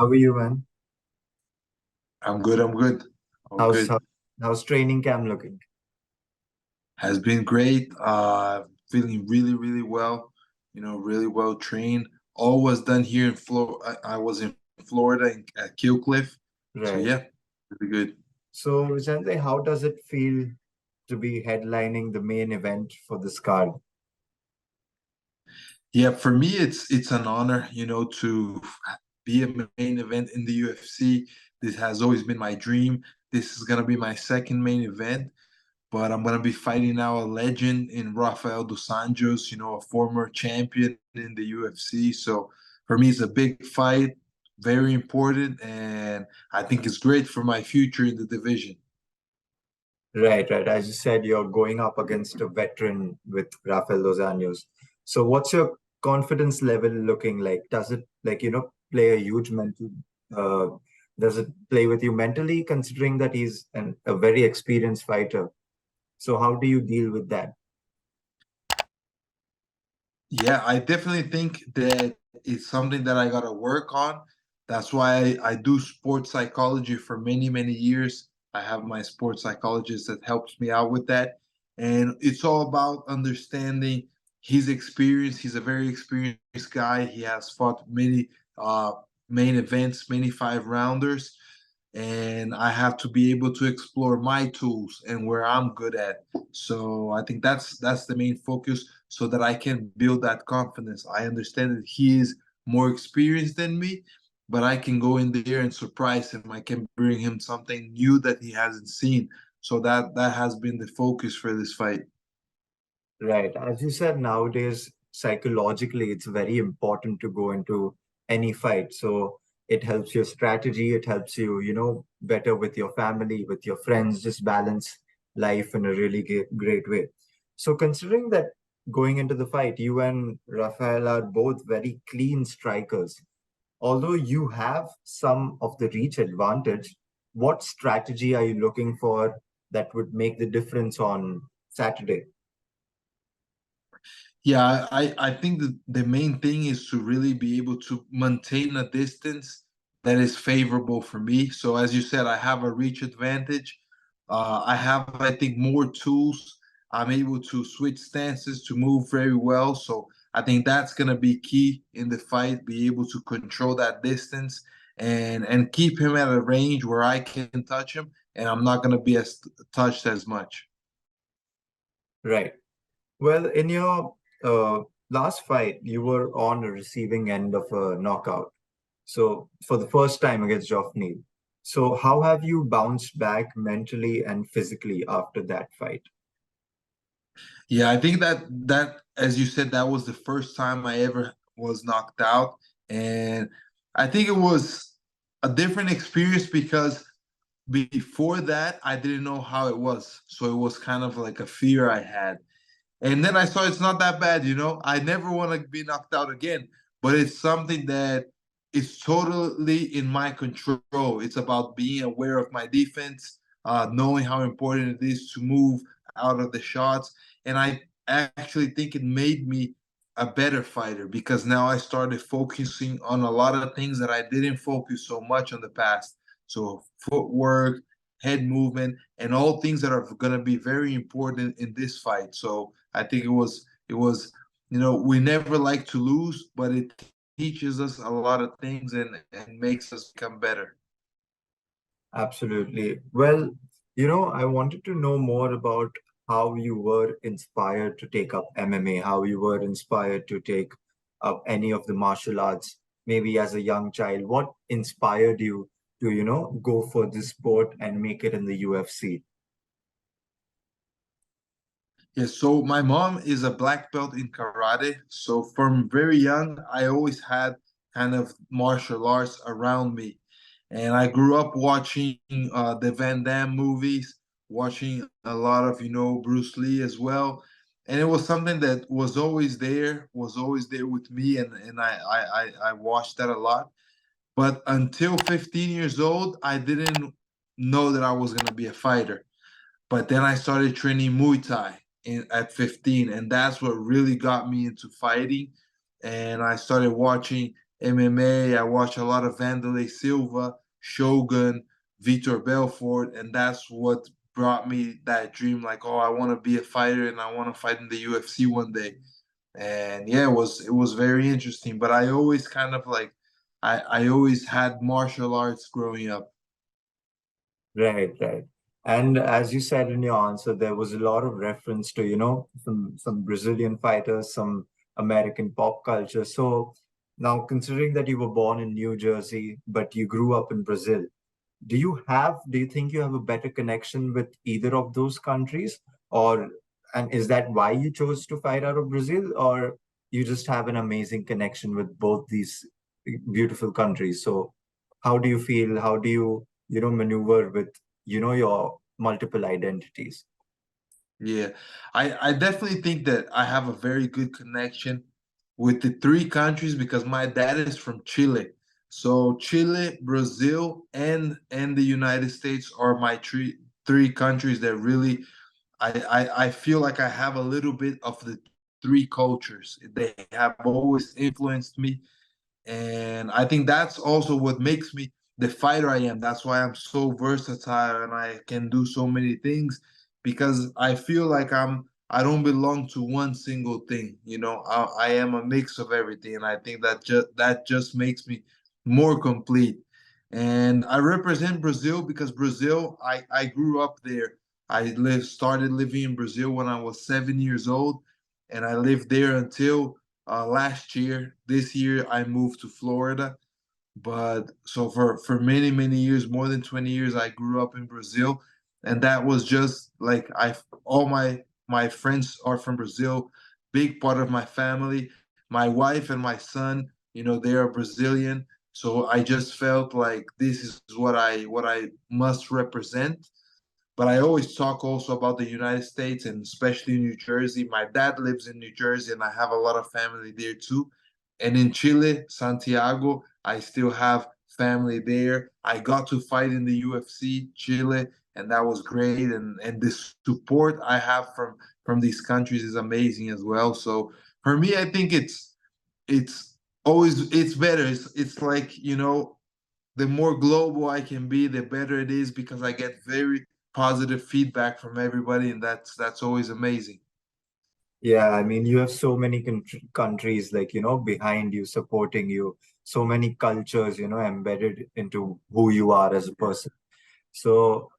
How are you, man? I'm good. I'm good. All How's good. how, how's training camp looking? Has been great. Feeling really, really well. Really well trained. All was done here in Florida. I was in Florida at Cliff. So Right. yeah, really good. So, Vicente, how does it feel to be headlining the main event for this card? Yeah, for me, it's an honor, to be a main event in the UFC. This has always been my dream. This is gonna be my second main event. But I'm gonna be fighting now a legend in Rafael Dos Anjos, a former champion in the UFC. So for me, it's a big fight, very important, and I think it's great for my future in the division. Right, right. As you said, you're going up against a veteran with Rafael Dos Anjos. So, what's your confidence level looking like? Does it play a huge mental? Uh, does it play with you mentally, considering that he's a very experienced fighter? So, how do you deal with that? Yeah, I definitely think that it's something that I gotta work on. That's why I do sports psychology for many, many years. I have my sports psychologist that helps me out with that. And it's all about understanding his experience. He's a very experienced guy. He has fought many uh, main events, many five rounders. And I have to be able to explore my tools and where I'm good at. So I think that's the main focus so that I can build that confidence. I understand that he is more experienced than me, but I can go in there and surprise him. I can bring him something new that he hasn't seen. So that has been the focus for this fight. Right. As you said, nowadays, psychologically, it's very important to go into any fight. So it helps your strategy, it helps you, better with your family, with your friends, just balance life in a really great way. So considering that going into the fight, you and Rafael are both very clean strikers. Although you have some of the reach advantage, what strategy are you looking for that would make the difference on Saturday? Yeah, I think that the main thing is to really be able to maintain a distance that is favorable for me. So as you said, I have a reach advantage. I have, I think, more tools. I'm able to switch stances to move very well. So I think that's gonna be key in the fight, be able to control that distance and keep him at a range where I can touch him and I'm not gonna be as touched as much. Right. Well, in your last fight, you were on the receiving end of a knockout. So, for the first time against Geoff Neal. So, how have you bounced back mentally and physically after that fight? Yeah, I think that as you said, that was the first time I ever was knocked out, and I think it was a different experience because before that I didn't know how it was, so it was kind of like a fear I had, and then I saw it's not that bad, I never want to be knocked out again, but it's something that is totally in my control. It's about being aware of my defense, knowing how important it is to move out of the shots. And I actually think it made me a better fighter because now I started focusing on a lot of things that I didn't focus so much on the past. So footwork, head movement, and all things that are going to be very important in this fight. So I think it was we never like to lose, but it teaches us a lot of things and makes us become better. Absolutely. Well, I wanted to know more about how you were inspired to take up MMA, how you were inspired to take up any of the martial arts, maybe as a young child. What inspired you to, go for this sport and make it in the UFC? Yeah, so my mom is a black belt in karate. So from very young, I always had kind of martial arts around me. And I grew up watching the Van Damme movies, watching a lot of, Bruce Lee as well. And it was something that was always there with me. And I watched that a lot. But until 15 years old, I didn't know that I was going to be a fighter. But then I started training Muay Thai at 15, and that's what really got me into fighting. And I started watching MMA. I watch a lot of Vanderlei Silva, Shogun, Vitor Belfort, and that's what brought me that dream. Like, oh, I want to be a fighter and I want to fight in the UFC one day. And yeah, it was very interesting. But I always kind of like I always had martial arts growing up. Right, right. And as you said in your answer, there was a lot of reference to, some Brazilian fighters, some American pop culture. So now, considering that you were born in New Jersey, but you grew up in Brazil, do you think you have a better connection with either of those countries? Or, and is that why you chose to fight out of Brazil? Or you just have an amazing connection with both these beautiful countries? So how do you feel? How do you, maneuver with, your multiple identities? Yeah, I definitely think that I have a very good connection with the three countries because my dad is from Chile. So Chile, Brazil, and the United States are my three countries that really I feel like I have a little bit of the three cultures. They have always influenced me, and I think that's also what makes me the fighter I am. That's why I'm so versatile and I can do so many things because I feel like I don't belong to one single thing. I am a mix of everything, and I think that just makes me more complete. And I represent Brazil because Brazil, I grew up there. I started living in Brazil when I was 7 years old, and I lived there until last year. This year, I moved to Florida. But so for many many years, more than 20 years, I grew up in Brazil, and that was just like I all my friends are from Brazil, big part of my family. My wife and my son, they are Brazilian. So I just felt like this is what I must represent. But I always talk also about the United States and especially New Jersey. My dad lives in New Jersey and I have a lot of family there too. And in Chile, Santiago, I still have family there. I got to fight in the UFC Chile, and that was great. And the support I have from these countries is amazing as well. So for me, I think it's always it's better. It's like, the more global I can be, the better it is because I get very positive feedback from everybody, and that's always amazing. Yeah, I mean, you have so many countries like, behind you, supporting you, so many cultures, embedded into who you are as a person. So,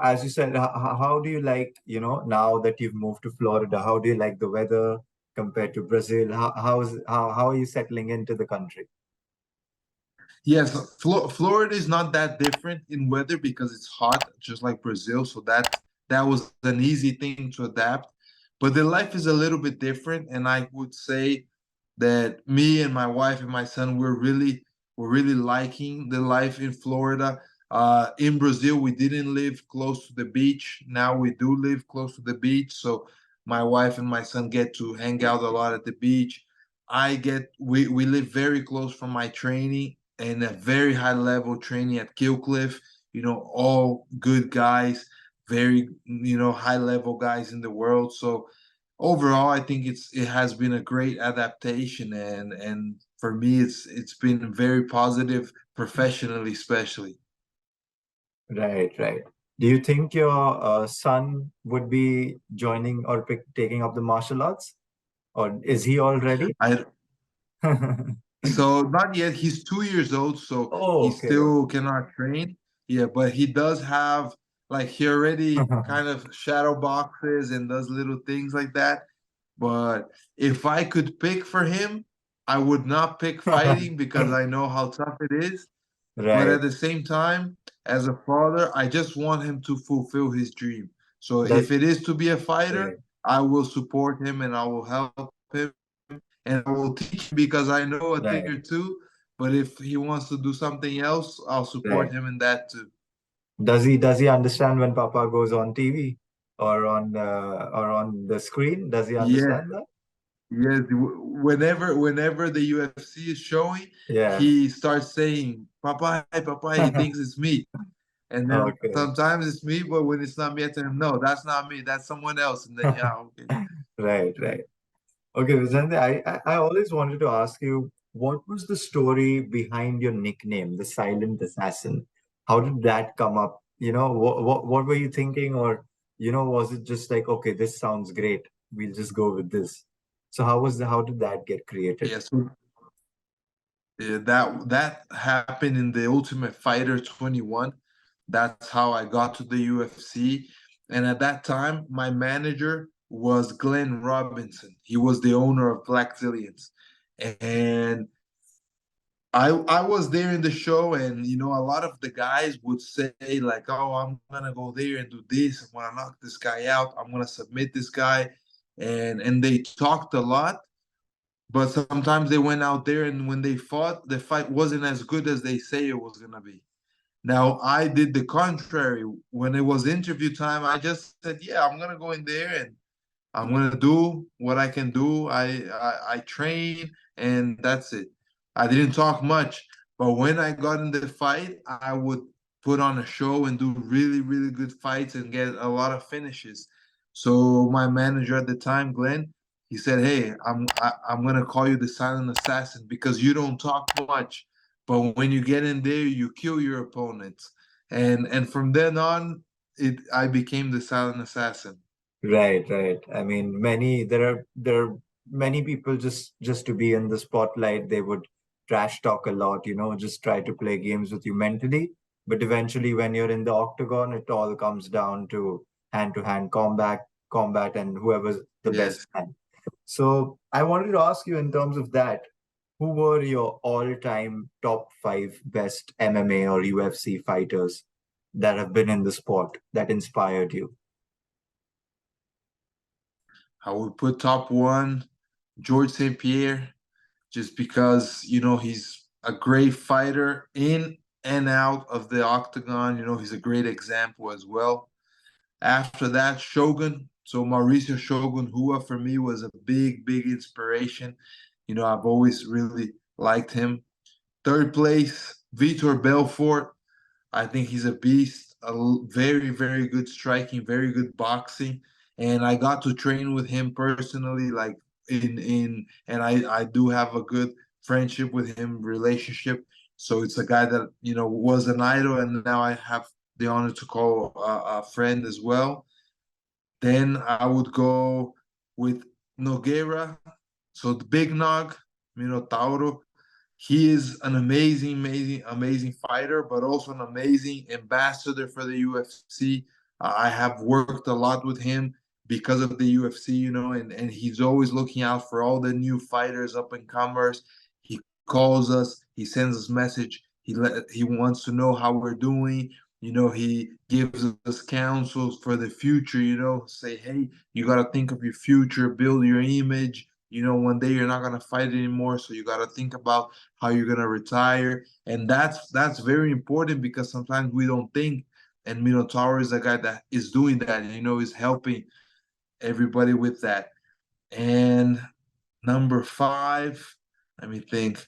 as you said, how do you like, now that you've moved to Florida, how do you like the weather compared to Brazil? How are you settling into the country? Yes, Florida is not that different in weather because it's hot, just like Brazil. So that was an easy thing to adapt. But the life is a little bit different, and I would say that me and my wife and my son we're really liking the life in Florida. In Brazil, we didn't live close to the beach. Now we do live close to the beach, so my wife and my son get to hang out a lot at the beach. We live very close from my training and a very high level training at Gilcliff. All good guys, very high level guys in the world. So overall, I think it has been a great adaptation, and for me, it's been very positive professionally, especially. Right, right. Do you think your son would be joining or taking up the martial arts, or is he already? I So not yet. He's 2 years old, so he Oh, okay. still cannot train. Yeah, but he does have like he already kind of shadow boxes and does little things like that. But if I could pick for him, I would not pick fighting because I know how tough it is. But Right, at the same time, as a father, I just want him to fulfill his dream. So does if it is to be a fighter, right, I will support him and I will help him and I will teach him because I know a thing right, or two. But if he wants to do something else, I'll right. support him in that too. Does he understand when Papa goes on TV or on the screen? Does he Yes, understand that? yes. Whenever the UFC is showing, Yeah. he starts saying "Papa, Papa." He thinks it's me, and then Okay. sometimes it's me, but when it's not me, I tell him, "No, that's not me. That's someone else." And then yeah, okay. Right, right. Okay, Vicente, I always wanted to ask you, what was the story behind your nickname, the Silent Assassin? How did that come up? What were you thinking, or was it just like, okay, this sounds great, we'll just go with this? So how did that get created? Yeah, so that happened in the Ultimate Fighter 21. That's how I got to the UFC. And at that time, my manager was Glenn Robinson. He was the owner of Black Zillions. And I was there in the show, and a lot of the guys would say like, "Oh, I'm gonna go there and do this. I'm gonna knock this guy out. I'm gonna submit this guy," and they talked a lot. But sometimes they went out there, and when they fought, the fight wasn't as good as they say it was gonna be. Now I did the contrary. When it was interview time, I just said, "Yeah, I'm gonna go in there and I'm gonna do what I can do. I train and that's it. I didn't talk much, but when I got in the fight, I would put on a show and do really, really good fights and get a lot of finishes. So my manager at the time, Glenn, he said, "Hey, I'm gonna call you the silent assassin because you don't talk much, but when you get in there, you kill your opponents." And from then on, it I became the silent assassin. Right, right. I mean, there are many people just to be in the spotlight, they would trash talk a lot, just try to play games with you mentally. But eventually, when you're in the octagon, it all comes down to hand combat, and whoever's the best Yes. man. So I wanted to ask you in terms of that, who were your all-time top five best MMA or UFC fighters that have been in the sport that inspired you? I would put top one George St. Pierre, just because he's a great fighter in and out of the octagon. He's a great example as well. After that, Shogun. So Mauricio Shogun Hua for me was a big, big inspiration. I've always really liked him. Third place, Vitor Belfort. I think he's a beast. Very, very good striking, very good boxing, and I got to train with him personally, like and I do have a good friendship with him, relationship. So it's a guy that was an idol, and now I have the honor to call a friend as well. Then I would go with Nogueira, so the Big Nog, Tauro. He is an amazing, amazing, amazing fighter, but also an amazing ambassador for the UFC. I have worked a lot with him because of the UFC, and he's always looking out for all the new fighters, up and comers. He calls us, he sends us message. He wants to know how we're doing. He gives us counsels for the future. Say, hey, you got to think of your future, build your image. One day you're not gonna fight anymore, so you got to think about how you're gonna retire, and that's very important because sometimes we don't think. And Minotaur is a guy that is doing that, and is helping everybody with that. And number five, let me think.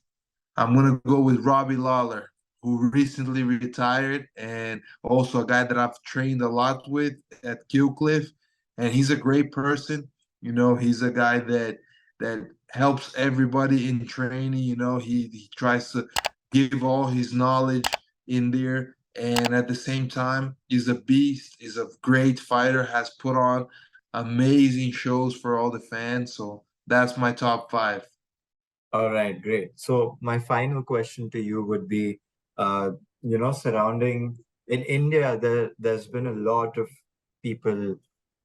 I'm gonna go with Robbie Lawler, who recently retired, and also a guy that I've trained a lot with at Killcliff, and he's a great person. He's a guy that helps everybody in training. He tries to give all his knowledge in there, and at the same time, he's a beast. He's a great fighter. Has put on amazing shows for all the fans. So that's my top five. All right, great. So my final question to you would be, surrounding in India, there's been a lot of people,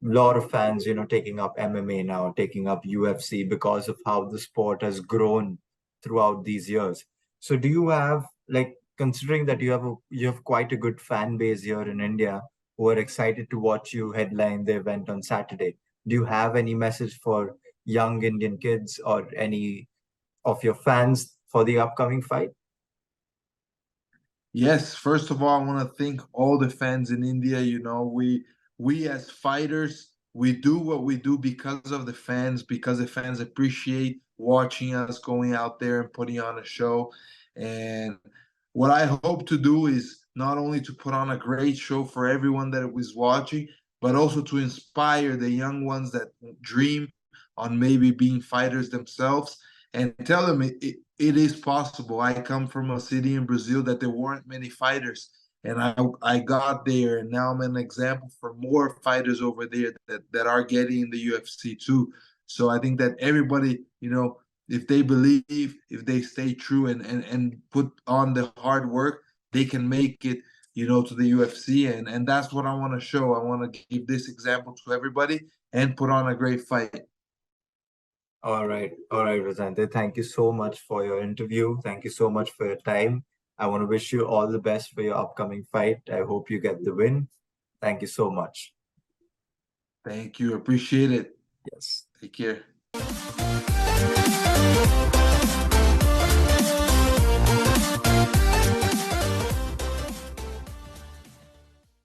lot of fans, taking up MMA now, taking up UFC because of how the sport has grown throughout these years. So do you have, like, considering that you have quite a good fan base here in India who are excited to watch you headline the event on Saturday, do you have any message for young Indian kids or any of your fans for the upcoming fight? Yes, first of all, I want to thank all the fans in India. We as fighters, we do what we do because of the fans, because the fans appreciate watching us going out there and putting on a show. And what I hope to do is not only to put on a great show for everyone that was watching, but also to inspire the young ones that dream on maybe being fighters themselves and tell them it is possible. I come from a city in Brazil that there weren't many fighters, and I got there, and now I'm an example for more fighters over there that are getting in the UFC too. So I think that everybody, if they believe, if they stay true and put on the hard work, they can make it, to the UFC, and that's what I want to show. I want to give this example to everybody and put on a great fight. All right, Vicente. Thank you so much for your interview. Thank you so much for your time. I want to wish you all the best for your upcoming fight. I hope you get the win. Thank you so much. Thank you. Appreciate it. Yes. Take care.